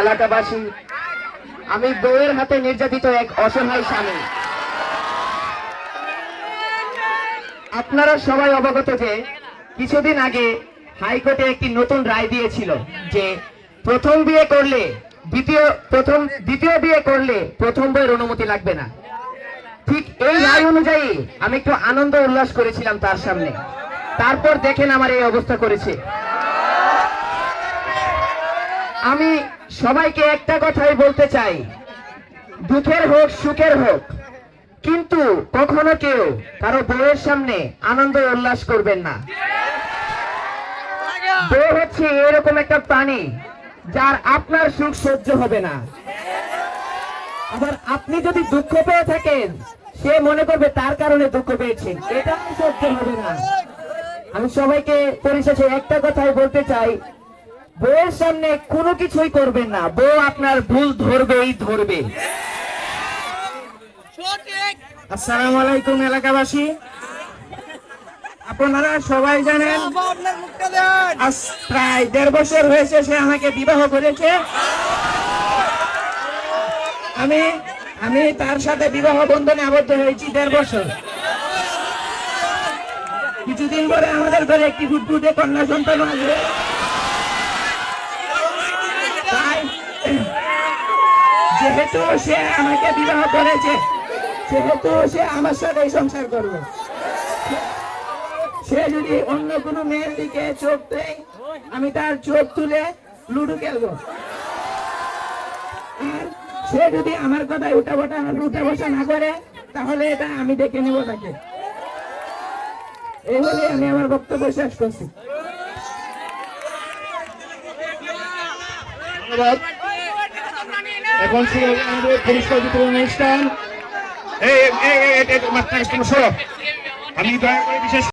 এলাকাবাসী, আমি বউয়ের হাতে নির্যাতিত এক অসহায় স্বামী। আপনারা সবাই অবগত যে কিছুদিন আগে হাইকোর্টে একটি নতুন রায় দিয়েছিল যে প্রথম বিয়ে করলে দ্বিতীয় বিয়ে করলে প্রথম বইয়ের অনুমতি লাগবে না। ঠিক এই রায় অনুযায়ী আমি একটু আনন্দ উল্লাস করেছিলাম তার সামনে। তারপর দেখেন আমার এই অবস্থা করেছে। আমি সবাইকে একটা কথাই বলতে চাই, দুঃখের হোক সুখের হোক, কিন্তু কখনো কেউ কারো বউয়ের সামনে আনন্দ উল্লাস করবেন না। বউ হচ্ছে এরকম একটা প্রাণী যার আপনার সুখ সহ্য হবে না। আবার আপনি যদি দুঃখ পেয়ে থাকেন, সে মনে করবে তার কারণে দুঃখ পেয়েছেন, এটা সহ্য হবে না। আমি সবাইকে পরিশেষে একটা কথাই বলতে চাই, বউয়ের সামনে কোনো কিছুই করবেন না। বউ আপনার ভুল ধরবেই ধরবে। আসসালামু আলাইকুম এলাকাবাসী, আপনারা সবাই জানেন আজ প্রায় 1.5 বছর হয়েছে সে আমাকে বিবাহ করেছে। আমি তার সাথে বিবাহ বন্ধনে আবদ্ধ হয়েছি 1.5 বছর। কিছুদিন পরে আমাদের ঘরে একটি ফুটফুটে কন্যা সন্তান আসবে। যেহেতু সে আমাকে বিবাহ করেছে, সেহেতু সে আমার সাথে সংসার করবে। সে যদি অন্য কোনো মেয়ের দিকে চোখ দেয়, আমি তার চোখ তুলে লুডো খেলবো। আর সে যদি আমার কথায় উঠা বসা না করে, তাহলে এটা আমি দেখে নেব তাকে। এই বলে আমি আমার বক্তব্য শেষ করছি। এখন শুরু হবে আমাদের পুরস্কার বিতরণ অনুষ্ঠান। আমি দয়া করে বিশেষ